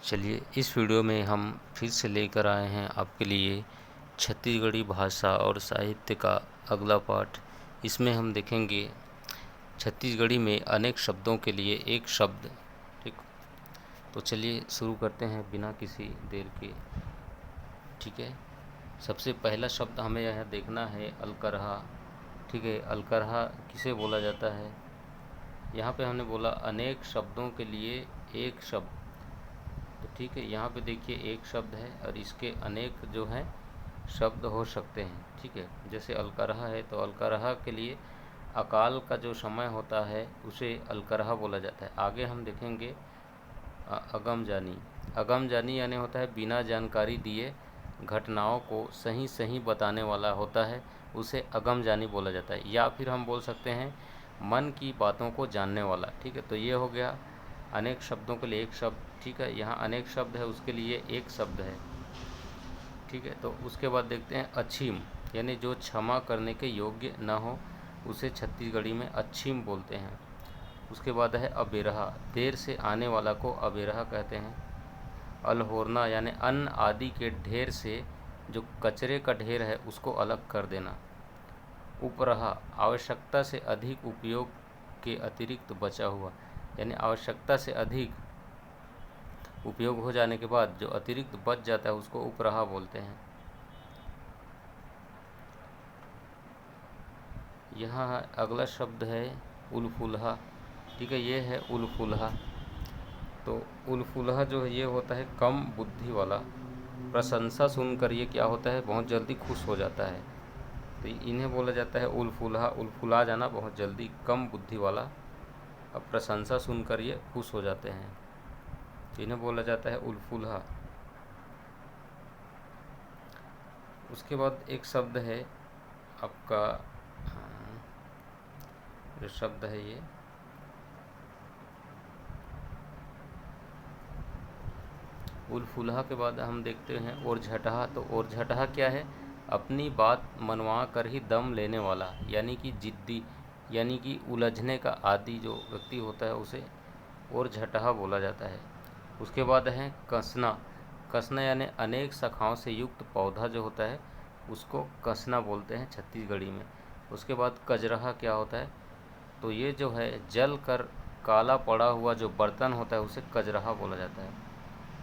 चलिए इस वीडियो में हम फिर से लेकर आए हैं आपके लिए छत्तीसगढ़ी भाषा और साहित्य का अगला पाठ। इसमें हम देखेंगे छत्तीसगढ़ी में अनेक शब्दों के लिए एक शब्द। ठीक, तो चलिए शुरू करते हैं बिना किसी देर के। ठीक है, सबसे पहला शब्द हमें यह देखना है अलकरहा। ठीक है, अलकरहा किसे बोला जाता है? यहाँ पे हमने बोला अनेक शब्दों के लिए एक शब्द। तो ठीक है, यहाँ पे देखिए एक शब्द है और इसके अनेक जो हैं शब्द हो सकते हैं। ठीक है, जैसे अलकरहा है तो अलकरहा के लिए अकाल का जो समय होता है उसे अलकरहा बोला जाता है। आगे हम देखेंगे अगम जानी। अगम जानी यानी होता है बिना जानकारी दिए घटनाओं को सही सही बताने वाला होता है, उसे अगम जानी बोला जाता है। या फिर हम बोल सकते हैं मन की बातों को जानने वाला। ठीक है, तो ये हो गया अनेक शब्दों के लिए एक शब्द। ठीक है, यहाँ अनेक शब्द है उसके लिए एक शब्द है। ठीक है, तो उसके बाद देखते हैं अछीम, यानी जो क्षमा करने के योग्य न हो उसे छत्तीसगढ़ी में अछीम बोलते हैं। उसके बाद है अबेरहा, देर से आने वाला को अबेरहा कहते हैं। अलहोरना यानी अन्न आदि के ढेर से जो कचरे का ढेर है उसको अलग कर देना। उपरहा, आवश्यकता से अधिक उपयोग के अतिरिक्त बचा हुआ, यानी आवश्यकता से अधिक उपयोग हो जाने के बाद जो अतिरिक्त बच जाता है उसको उपरहा बोलते हैं। यहाँ अगला शब्द है उलफुलहा। ठीक है, ये है उलफुलहा। तो उलफुलहा जो है ये होता है कम बुद्धि वाला। प्रशंसा सुनकर ये क्या होता है, बहुत जल्दी खुश हो जाता है। तो इन्हें बोला जाता है उलफुलहा। उलफुला जाना, बहुत जल्दी, कम बुद्धि वाला। अब प्रशंसा सुनकर ये खुश हो जाते हैं, तो इन्हें बोला जाता है उलफुलहा। उसके बाद एक शब्द है आपका, जो शब्द है ये उलफुलहा के बाद हम देखते हैं और झटहा। तो और झटहा क्या है? अपनी बात मनवा कर ही दम लेने वाला, यानी कि जिद्दी, यानी कि उलझने का आदि जो व्यक्ति होता है उसे और झटहा बोला जाता है। उसके बाद है कसना। कसना यानी अनेक शाखाओं से युक्त पौधा जो होता है उसको कसना बोलते हैं छत्तीसगढ़ी में। उसके बाद कजरहा क्या होता है? तो ये जो है जल कर काला पड़ा हुआ जो बर्तन होता है उसे कजरहा बोला जाता है।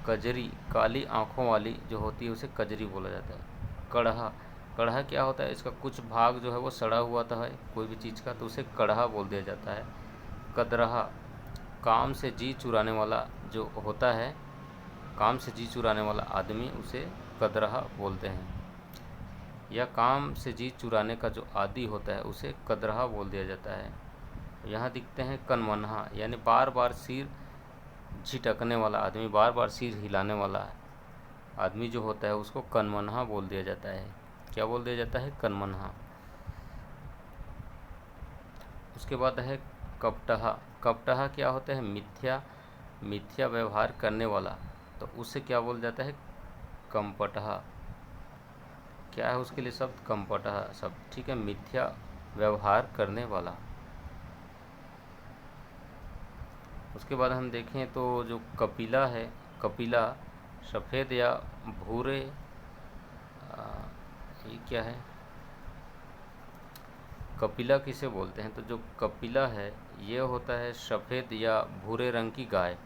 कजरी, काली आँखों वाली जो होती है उसे कजरी बोला जाता है। कड़हा, कड़हा क्या होता है? इसका कुछ भाग जो है वो सड़ा हुआ था है कोई भी चीज़ का, तो उसे कड़हा बोल दिया जाता है। कदरहा, काम से जी चुराने वाला जो होता है, काम से जी चुराने वाला आदमी, उसे कदरहा बोलते हैं। या काम से जी चुराने का जो आदि होता है उसे कदरहा बोल दिया जाता है। यहाँ दिखते हैं कनमनहा, यानी बार बार सिर झिटकने वाला आदमी, बार बार सिर हिलाने वाला आदमी जो होता है उसको कनमनहा बोल दिया जाता है। क्या बोल दिया जाता है? कनमनहा। उसके बाद है कपटहा। कपटहा क्या होता है? मिथ्या, मिथ्या व्यवहार करने वाला, तो उससे क्या बोल जाता है? कमपटहा। क्या है उसके लिए शब्द? कमपटहा शब्द। ठीक है, मिथ्या व्यवहार करने वाला। उसके बाद हम देखें तो जो कपिला है, कपिला सफ़ेद या भूरे, ये क्या है? कपिला किसे बोलते हैं? तो जो कपिला है ये होता है सफ़ेद या भूरे रंग की गाय।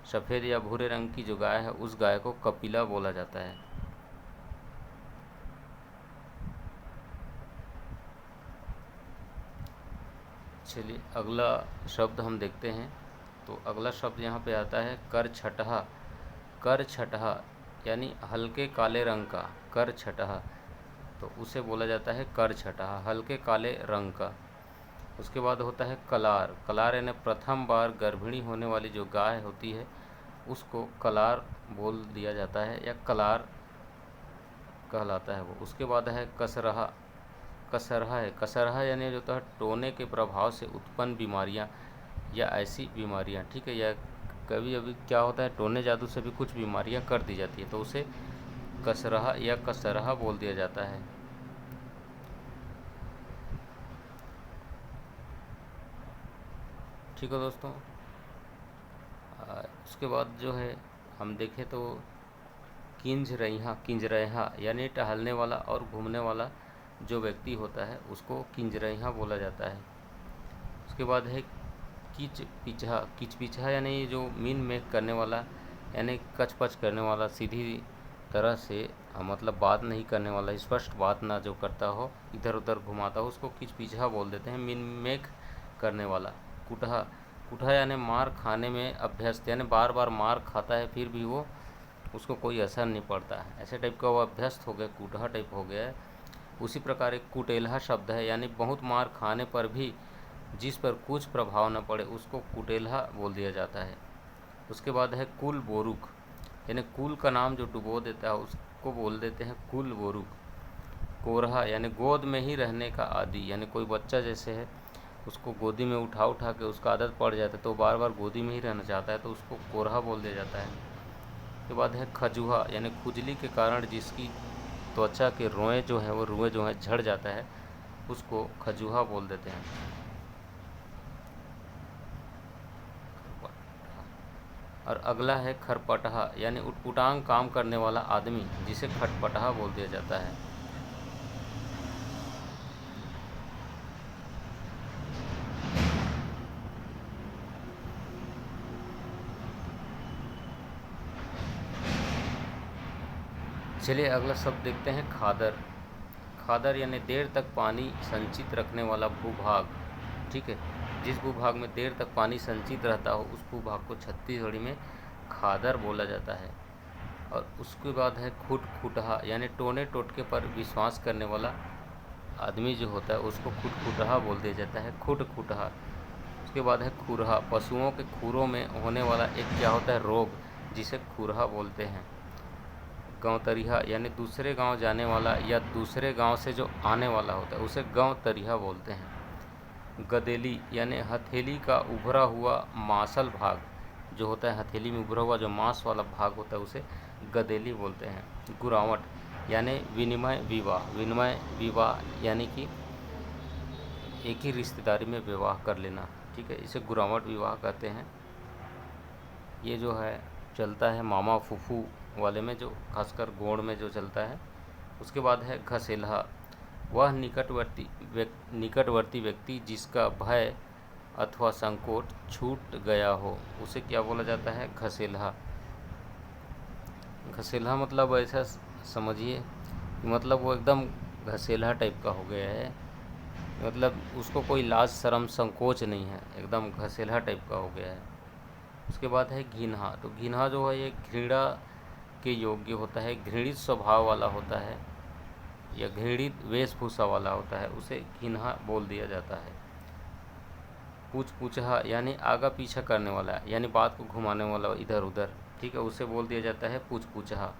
सफ़ेद या भूरे रंग की जो गाय है उस गाय को कपिला बोला जाता है। चलिए अगला शब्द हम देखते हैं। तो अगला शब्द यहाँ पे आता है करछटहा। करछटहा यानी हल्के काले रंग का, करछटहा, तो उसे बोला जाता है करछटहा, हल्के काले रंग का। उसके बाद होता है कलार। कलार यानी प्रथम बार गर्भिणी होने वाली जो गाय होती है उसको कलार बोल दिया जाता है या कलार कहलाता है वो। उसके बाद है कसरहा। कसरहा है, कसरहा यानी जो होता है टोने के प्रभाव से उत्पन्न बीमारियां या ऐसी बीमारियां। ठीक है, या कभी अभी क्या होता है टोने जादू से भी कुछ बीमारियां कर दी जाती है, तो उसे कसरहा या कसरहा बोल दिया जाता है। ठीक है दोस्तों, उसके बाद जो है हम देखें तो किंजरैहा यानी टहलने वाला और घूमने वाला जो व्यक्ति होता है उसको किंजरैहा बोला जाता है। उसके बाद है किच पिछा यानी जो मीन मेक करने वाला यानी कच पच करने वाला, सीधी तरह से मतलब बात नहीं करने वाला, स्पष्ट बात ना जो करता हो, इधर उधर घुमाता हो, उसको किच पिछा बोल देते हैं, मीन मेक करने वाला। कुटहा कुटहा यानी मार खाने में अभ्यस्त, यानी बार बार मार खाता है फिर भी वो उसको कोई असर नहीं पड़ता है, ऐसे टाइप का वो अभ्यस्त हो गया, कुटहा टाइप हो गया है। उसी प्रकार एक कुटेलहा शब्द है, यानी बहुत मार खाने पर भी जिस पर कुछ प्रभाव न पड़े उसको कुटेलहा बोल दिया जाता है। उसके बाद है कुल बोरुक, यानी कुल का नाम जो डुबो देता है उसको बोल देते हैं कुल बोरुक। कोरहा यानी गोद में ही रहने का आदि, यानी कोई बच्चा जैसे है उसको गोदी में उठा उठा के उसका आदत पड़ जाता है तो बार बार गोदी में ही रहना चाहता है तो उसको कोरहा बोल दिया जाता है। उसके बाद है खजुहा, यानी खुजली के कारण जिसकी त्वचा के रोए जो है झड़ जाता है उसको खजुहा बोल देते हैं। और अगला है खरपटहा, यानी उटपुटांग काम करने वाला आदमी जिसे खटपटहा बोल दिया जाता है। चलिए अगला शब्द देखते हैं खादर। खादर यानी देर तक पानी संचित रखने वाला भूभाग, ठीक है। जिस भूभाग में देर तक पानी संचित रहता हो उस भूभाग को छत्तीसगढ़ी में खादर बोला जाता है। और उसके बाद है खुटखुटहा, यानी टोने टोटके पर विश्वास करने वाला आदमी जो होता है उसको खुटखुटहा बोल दिया जाता है, खुटखुटहा। उसके बाद है खुरहा, पशुओं के खुरों में होने वाला एक क्या होता है रोग जिसे खुरहा बोलते हैं। गाँव-तरिहा यानी दूसरे गांव जाने वाला या दूसरे गांव से जो आने वाला होता है उसे गाँव-तरिहा बोलते हैं। गदेली यानी हथेली का उभरा हुआ मांसल भाग जो होता है, हथेली में उभरा हुआ जो मांस वाला भाग होता है उसे गदेली बोलते हैं। गुरावट यानी विनिमय विवाह यानी कि एक ही रिश्तेदारी में विवाह कर लेना, ठीक है, इसे गुरावट विवाह कहते हैं। ये जो है चलता है मामा फूफू वाले में, जो खासकर गोंड में जो चलता है। उसके बाद है घसेलहा, वह निकटवर्ती व्यक्ति जिसका भय अथवा संकोच छूट गया हो उसे क्या बोला जाता है, घसेलहा। घसेलहा मतलब ऐसा समझिए कि मतलब वो एकदम घसेलहा टाइप का हो गया है, मतलब उसको कोई लाज शर्म संकोच नहीं है, एकदम घसेलहा टाइप का हो गया है। उसके बाद है घिन्हा, तो घिन्हा जो है ये घृणा के योग्य होता है, घृणित स्वभाव वाला होता है या घृणित वेशभूषा वाला होता है, उसे घिन्हा बोल दिया जाता है। पूछहा यानी आगा पीछा करने वाला, यानी बात को घुमाने वाला इधर उधर, ठीक है, उसे बोल दिया जाता है पूछहा।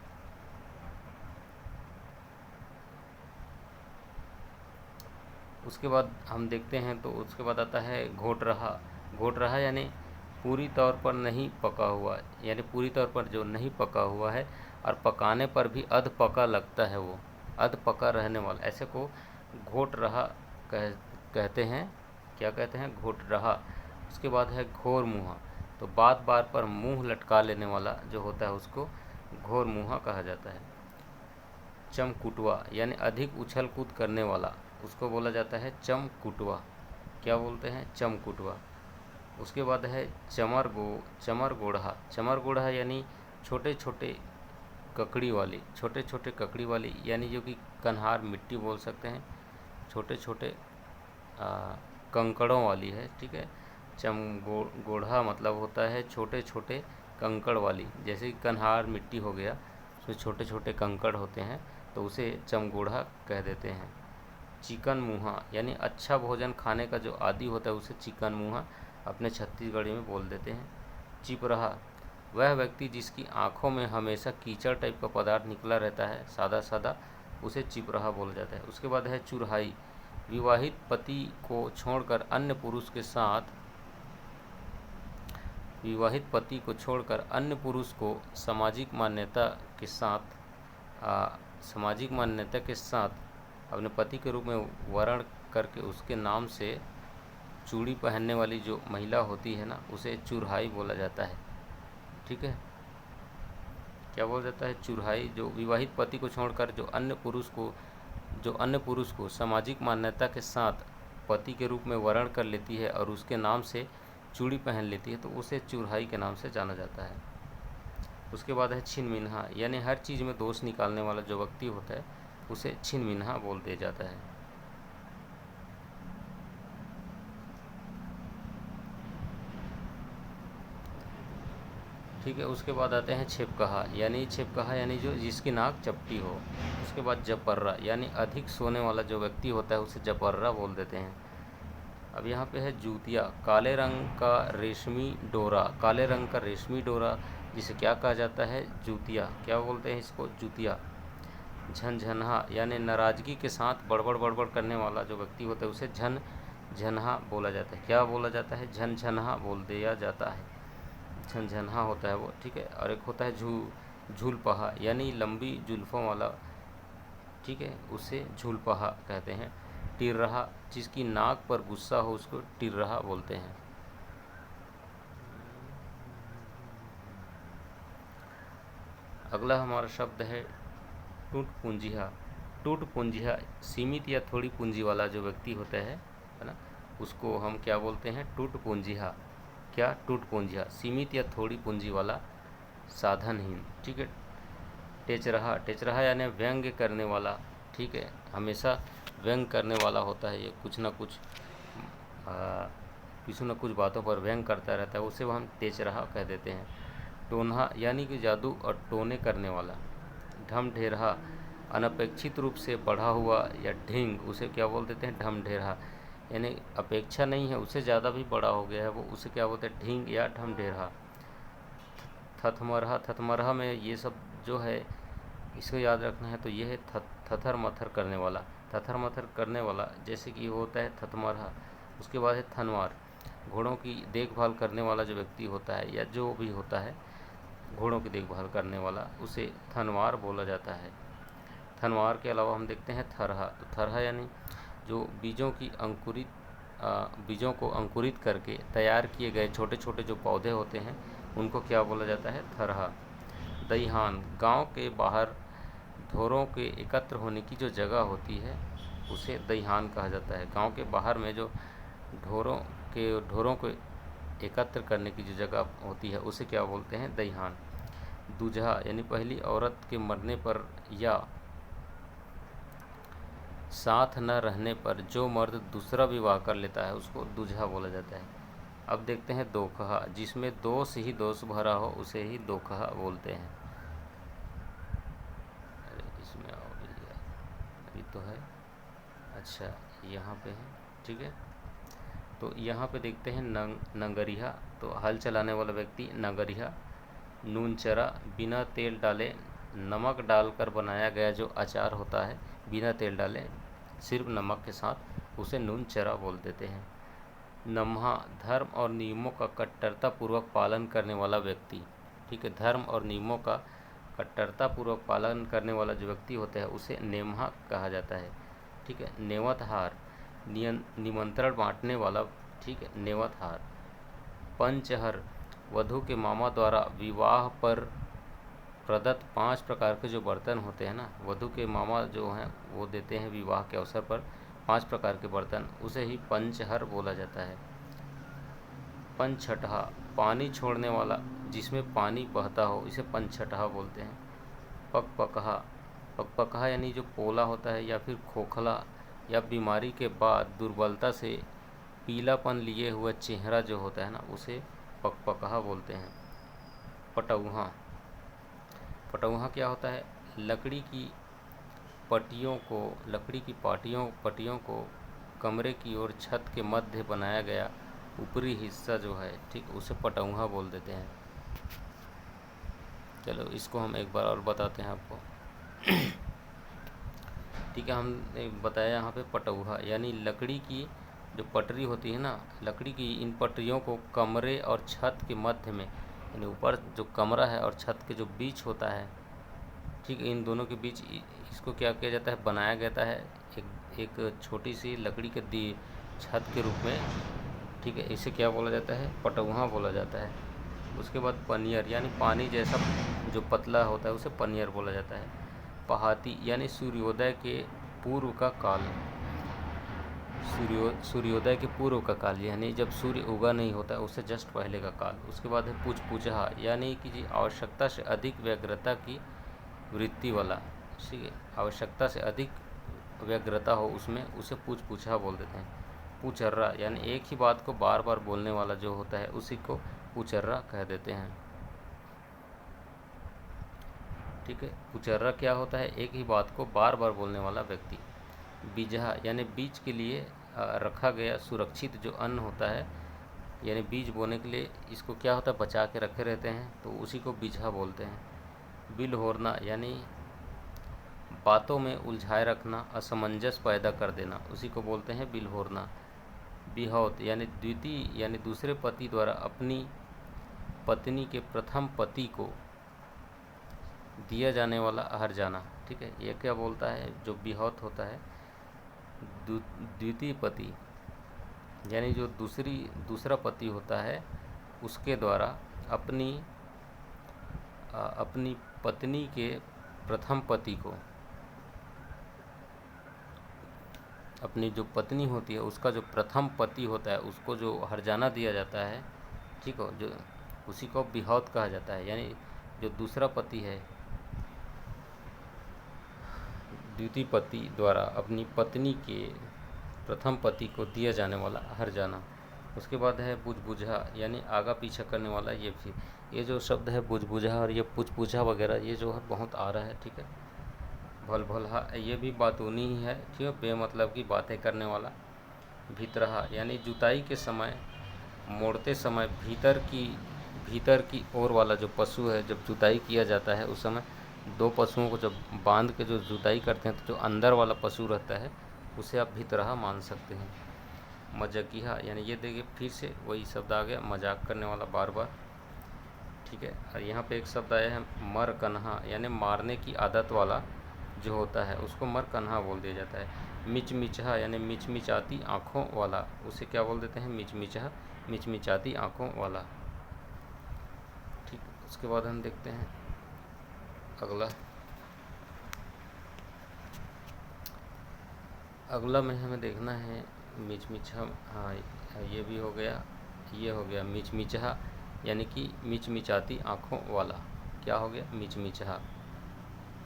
उसके बाद हम देखते हैं तो उसके बाद आता है घोटरहा यानी पूरी तौर पर नहीं पका हुआ, यानी पूरी तौर पर जो नहीं पका हुआ है और पकाने पर भी अध पका लगता है, वो अध पका रहने वाला, ऐसे को घोटरहा कहते हैं। क्या कहते हैं, घोटरहा। उसके बाद है घोर मुँहा, तो बात बार पर मुंह लटका लेने वाला जो होता है उसको घोर मुँहा कहा जाता है। चमकुटवा यानी अधिक उछल कूद करने वाला, उसको बोला जाता है चमकुटवा। क्या बोलते हैं, चमकुटवा। उसके बाद है चमरगोढ़ा यानी छोटे छोटे ककड़ी वाली, यानी जो कि कन्हार मिट्टी बोल सकते हैं, छोटे छोटे कंकड़ों वाली है, ठीक है। गोढ़ा मतलब होता है छोटे छोटे कंकड़ वाली, जैसे कि कन्हार मिट्टी हो गया उसमें छोटे छोटे कंकड़ होते हैं तो उसे चमगोढ़ा कह देते हैं। चिकन मुँहा यानी अच्छा भोजन खाने का जो आदी होता है उसे चिकन मुँहा अपने छत्तीसगढ़ी में बोल देते हैं। चिपरहा, वह व्यक्ति जिसकी आंखों में हमेशा कीचड़ टाइप का पदार्थ निकला रहता है सादा सादा, उसे चिपरहा बोला जाता है। उसके बाद है चुरहाई, विवाहित पति को छोड़कर अन्य पुरुष को सामाजिक मान्यता के साथ अपने पति के रूप में वर्ण करके उसके नाम से चूड़ी पहनने वाली जो महिला होती है ना, उसे चुरहाई बोला जाता है, ठीक है। क्या बोला जाता है, चुराई, जो विवाहित पति को छोड़कर जो अन्य पुरुष को सामाजिक मान्यता के साथ पति के रूप में वर्ण कर लेती है और उसके नाम से चूड़ी पहन लेती है, तो उसे चुराई के नाम से जाना जाता है। उसके बाद है छिनमिन्हा, यानी हर चीज़ में दोष निकालने वाला जो व्यक्ति होता है उसे छिनमिन्हा बोल दिया जाता है। ठीक है, उसके बाद आते हैं छिपकहा, यानी जो जिसकी नाक चपटी हो। उसके बाद जपर्रा, यानी अधिक सोने वाला जो व्यक्ति होता है उसे जपर्रा बोल देते हैं। अब यहाँ पे है जूतिया, काले रंग का रेशमी डोरा जिसे क्या कहा जाता है, जूतिया, क्या बोलते हैं इसको, जूतिया। झनझनहा, यानी नाराज़गी के साथ बड़बड़ बड़बड़ करने वाला जो व्यक्ति होता है उसे झनझनहा बोला जाता है। क्या बोला जाता है, झनझनहा बोल दिया जाता है, झनझनहा होता है वो। ठीक है, और एक होता है झूलपहा, यानी लंबी जुल्फ़ों वाला, ठीक है, उसे झूलपहा कहते हैं। टिर्रहा, जिसकी नाक पर गुस्सा हो उसको टिर्रहा बोलते हैं। अगला हमारा शब्द है टूटपूंजिहा। टूटपूंजिहा सीमित या थोड़ी पूंजी वाला जो व्यक्ति होता है ना, उसको हम क्या बोलते हैं, टूटपूंजिहा। क्या, टूटपूंजिहा, सीमित या थोड़ी पूंजी वाला, साधनहीन। ठीक है। टेचरहा यानी व्यंग्य करने वाला। ठीक है, हमेशा व्यंग करने वाला होता है, ये कुछ न कुछ बातों पर व्यंग करता रहता है, उसे हम टेचरहा कह देते हैं। टोनहा यानी कि जादू और टोने करने वाला। ढमढेरहा, अनपेक्षित रूप से बढ़ा हुआ या ढींग, उसे क्या बोल देते हैं, ढमढेरहा, यानी अपेक्षा नहीं है उससे ज़्यादा भी बड़ा हो गया है वो, उसे क्या बोलते हैं, ढींग या ढमढेरहा। थथमरहा में ये सब जो है इसको याद रखना है, तो ये है थथर मथर करने वाला। थथर मथर करने वाला जैसे कि होता है थथमरहा। उसके बाद है थनवार, घोड़ों की देखभाल करने वाला जो व्यक्ति होता है या जो भी होता है घोड़ों की देखभाल करने वाला, उसे थनवार बोला जाता है। थनवार के अलावा हम देखते हैं थरहा। तो थरहा यानी जो बीजों को अंकुरित करके तैयार किए गए छोटे छोटे जो पौधे होते हैं उनको क्या बोला जाता है, थरहा। दईहान, गांव के बाहर ढोरों के एकत्र होने की जो जगह होती है उसे दईहान कहा जाता है। गांव के बाहर में जो ढोरों को एकत्र करने की जो जगह होती है उसे क्या बोलते हैं, दईहान। दूल्हा यानी पहली औरत के मरने पर या साथ न रहने पर जो मर्द दूसरा विवाह कर लेता है उसको दूल्हा बोला जाता है। अब देखते हैं दोकहा, जिसमें दोष ही दोष भरा हो उसे ही दोकहा बोलते हैं। अरे इसमें आओ भैया, अभी तो है, अच्छा यहाँ पे है, ठीक है। तो यहाँ पे देखते हैं नंगरिहा, तो हल चलाने वाला व्यक्ति नंगरिहा। नूनचरा, बिना तेल डाले नमक डालकर बनाया गया जो अचार होता है, बिना तेल डाले सिर्फ नमक के साथ, उसे नूनचरा बोल देते हैं। नम्हा, धर्म और नियमों का कट्टरतापूर्वक पालन करने वाला व्यक्ति। ठीक है, धर्म और नियमों का कट्टरतापूर्वक पालन करने वाला जो व्यक्ति होता है उसे नेम्हा कहा जाता है। ठीक है। नेवतहार, निमंत्रण बांटने वाला। ठीक है, नेवतहार। पंचहर, वधू के मामा द्वारा विवाह पर प्रदत्त 5 प्रकार के जो बर्तन होते हैं ना, वधू के मामा जो हैं वो देते हैं विवाह के अवसर पर 5 प्रकार के बर्तन, उसे ही पंचहर बोला जाता है। पंचछठहा, पानी छोड़ने वाला, जिसमें पानी बहता हो, इसे पंचछठहा बोलते हैं। पकपकहा यानी जो पोला होता है या फिर खोखला या बीमारी के बाद दुर्बलता से पीलापन लिए हुआ चेहरा जो होता है ना, उसे पकपकहा बोलते हैं। पटौहा क्या होता है, लकड़ी की पटियों को कमरे की ओर छत के मध्य बनाया गया ऊपरी हिस्सा जो है, ठीक, उसे पटौहा बोल देते हैं। चलो इसको हम एक बार और बताते हैं आपको। ठीक है, हमने बताया यहाँ पे पटौहा यानी लकड़ी की जो पटरी होती है ना, लकड़ी की इन पटरियों को कमरे और छत के मध्य में, यानी ऊपर जो कमरा है और छत के जो बीच होता है, ठीक है, इन दोनों के बीच इसको क्या किया जाता है, बनाया जाता है एक छोटी सी लकड़ी के दी छत के रूप में। ठीक है, इसे क्या बोला जाता है, पटौहा बोला जाता है। उसके बाद पनियर यानी पानी जैसा जो पतला होता है उसे पनियर बोला जाता है। पहाती यानी सूर्योदय के पूर्व का काल, सूर्योदय के पूर्व का काल यानी जब सूर्य उगा नहीं होता है उससे जस्ट पहले का काल। उसके बाद है पुचपुचा यानी कि जी आवश्यकता से अधिक व्यग्रता की वृत्ति वाला, ठीक है, आवश्यकता से अधिक व्यग्रता हो उसमें, उसे पुचपुचा बोल देते हैं। पुचर्रा यानी एक ही बात को बार बार बोलने वाला जो होता है उसी को पुचर्रा कह देते हैं, ठीक है। पुचर्रा क्या होता है? एक ही बात को बार बार बोलने वाला व्यक्ति। बीजहा यानी बीज के लिए रखा गया सुरक्षित जो अन्न होता है, यानी बीज बोने के लिए इसको क्या होता है, बचा के रखे रहते हैं, तो उसी को बीजहा बोलते हैं। बिलहोरना यानी बातों में उलझाए रखना, असमंजस पैदा कर देना, उसी को बोलते हैं बिलहोरना। बिहौत यानी द्वितीय यानी दूसरे पति द्वारा अपनी पत्नी के प्रथम पति को दिया जाने वाला हर्जाना, ठीक है। ये क्या बोलता है, जो बिहौत होता है द्वितीय पति यानी जो दूसरा पति होता है उसके द्वारा अपनी पत्नी के प्रथम पति को, अपनी जो पत्नी होती है उसका जो प्रथम पति होता है उसको जो हर्जाना दिया जाता है, ठीक है, जो उसी को बिहौत कहा जाता है। यानी जो दूसरा पति है, द्वितीय पति द्वारा अपनी पत्नी के प्रथम पति को दिया जाने वाला हर्जाना। उसके बाद है बुझबुझा यानी आगा पीछा करने वाला। ये जो शब्द है बुझबुझा और ये पुचपुचा वगैरह ये जो है बहुत आ रहा है, ठीक है। भल भलहा ये भी बातूनी ही है, ठीक है, बेमतलब की बातें करने वाला। भीतरहा यानी जुताई के समय, मोड़ते समय भीतर की ओर वाला जो पशु है, जब जुताई किया जाता है उस समय दो पशुओं को जब बांध के जो जुताई करते हैं तो जो अंदर वाला पशु रहता है उसे आप भीतरहा मान सकते हैं। मजाकिया यानी ये देखिए फिर से वही शब्द आ गया, मजाक करने वाला बार बार, ठीक है। और यहाँ पे एक शब्द आया है मर कन्हा यानी मारने की आदत वाला जो होता है उसको मर कन्हा बोल दिया जाता है। मिचमिचहा यानी मिचमिचाती आँखों वाला, उसे क्या बोल देते हैं, मिचमिचहा, मिचमिचाती आँखों वाला, ठीक। उसके बाद हम देखते हैं अगला में हमें देखना है मिचमिचा। हाँ, ये भी हो गया, ये हो गया मिचमिचहा यानी कि मिचमिचाती आँखों वाला, क्या हो गया, मिचमिचहा।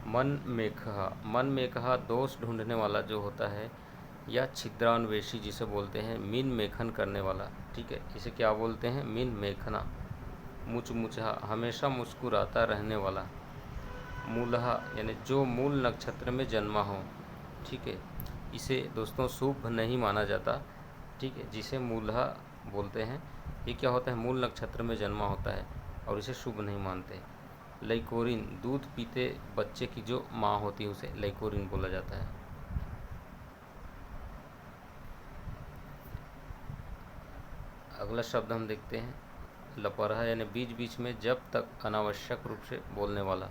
मन में कहा दोष ढूंढने वाला जो होता है, या छिद्रान्वेषी जिसे बोलते हैं, मीन मेखन करने वाला, ठीक है, इसे क्या बोलते हैं, मीन मेखना। मुचमुचा हमेशा मुस्कुराता रहने वाला। मूलहा यानी जो मूल नक्षत्र में जन्मा हो, ठीक है, इसे दोस्तों शुभ नहीं माना जाता, ठीक है, जिसे मूलहा बोलते हैं। ये क्या होता है, मूल नक्षत्र में जन्मा होता है और इसे शुभ नहीं मानते। लैकोरिन दूध पीते बच्चे की जो माँ होती है उसे लैकोरिन बोला जाता है। अगला शब्द हम देखते हैं लपरहा यानी बीच बीच में जब तक अनावश्यक रूप से बोलने वाला।